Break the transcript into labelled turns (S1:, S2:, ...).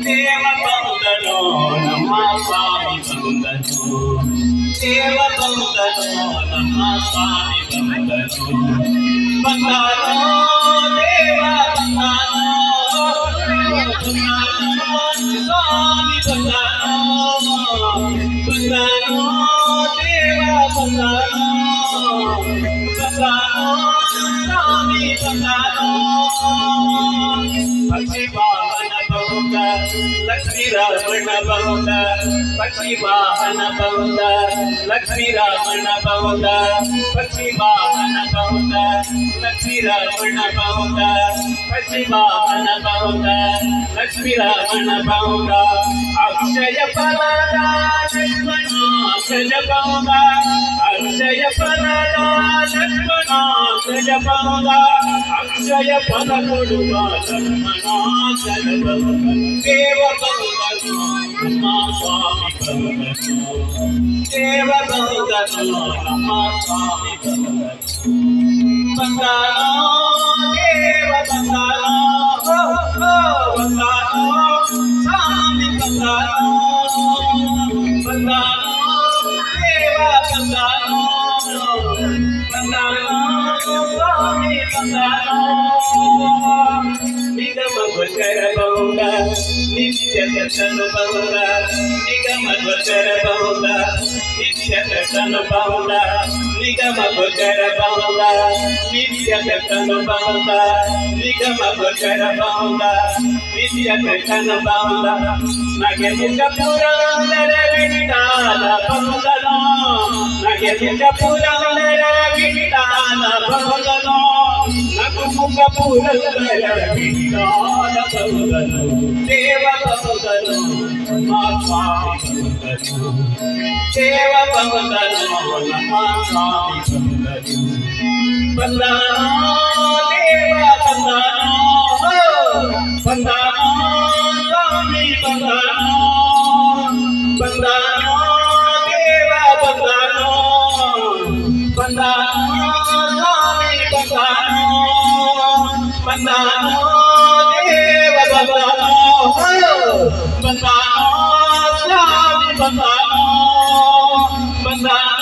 S1: ದೇವ ಬಂದನೋ ನಮ್ಮ ಸ್ವಾಮಿ ಬಂದನು ದೇವ ಬಂದನೋ ನಮ್ಮ ಸ್ವಾಮಿ ಬಂದನು ಬಂದನೋ ದೇವ ಬಂದನೋ ಸ್ವಾಮಿ ಬಂದನೋ ಬಂದನೋ ದೇವ ಬಂದನೋ ಬಂದನೋ ಸ್ವಾಮಿ ಬಂದನೋ ಪಕ್ಷಿ ವಾಹನ ಬಹುದ ಲಕ್ಷ್ಮೀ ರಾಮಣ ಬಹುದ ಪಕ್ಷಿ ವಾಹನ ಬಹುದ ಲಕ್ಷ್ಮೀ ರಾಮಣ ಬಹುದ ಪಕ್ಷಿ ವಾಹನ ಬಹುದ ಲಕ್ಷ್ಮೀ ರಾಮಣ ಬಹುದ ಪಕ್ಷಿ ವಾಹನ ಬಹುದ ಲಕ್ಷ್ಮೀ ರಾಮಣ ಬಹುದ ಅಕ್ಷಯ ಫಲದ ಲಕ್ಷ್ಮಣಾಕ್ಷಯ ಬಹುದ ಅಕ್ಷಯ ಫಲದ ಲಕ್ಷ್ಮಣಾಕ್ಷಯ ಬಹುದ ಅಕ್ಷಯ ಫಲ ಕೊಡುವ ಲಕ್ಷ್ಮಣಾಕ್ಷಯ ಬಹುದ ದೇವ ಬಹುದನು ನಮ್ಮ ಸ್ವಾಮಿ ಬಹುದನು ದೇವ ಬಹುದನು ನಮ್ಮ ಸ್ವಾಮಿ ಬಹುದನು ಬಂದನೋ ದೇವ ಬಂದನೋ ಬಂದನೋ ಸ್ವಾಮಿ ಬಂದನೋ ಬಂದನೋ ದೇವ ಬಂದನೋ ಬಂದನೋ ಸ್ವಾಮಿ ಬಂದನೋ ನಿಗಮ ಗೋಚರ ಬಹುದ ನಿತ್ಯ ದರ್ಶನ ಬಹುದ ನಿಗಮ ಗೋಚರ ಬಹುದ ನಿತ್ಯ ದರ್ಶನ ಬಹುದ ನಿಗಮ ಗೋಚರ ಬಹುದ ನಿತ್ಯ ದರ್ಶನ ಬಹುದ ನಿಗಮ ಗೋಚರ ಬಹುದ ನಿತ್ಯ ದರ್ಶನ ಬಹುದ ನಗೆ ಮುಖ ಪುರಂದರ ವಿಠಾಲ ಬಹುದನೋ ನಗೆ ಮುಖ ಪುರಂದರ ವಿಠಾಲ ಬಹುದನೋ ನಗು ಮುಖ ಪುರಂದರ ವಿಠಾಲ ಬಹುದನೋ ದೇವ ಬಹುದನೋ ನಮ್ಮ ಸ್ವಾಮಿ ಬಹುದನೋ ದೇವ ಬಹುದನೋ ನಮ್ಮ ಸ್ವಾಮಿ ಬಹುದನೋ ಬಂದನೋ ದೇವ ಬಂದನೋ ಬಂದನೋ ಸ್ವಾಮಿ ಬಂದನೋ ಬಂದನೋ ದೇವ ಬಂದನೋ ಬಂದನೋ ಸ್ವಾಮಿ ಬಂದನೋ ಬಂದನೋ ದೇವ ಬಂದನೋ ಬಂದನೋ ಸ್ವಾಮಿ ಬಂದನೋ ಬಂದನೋ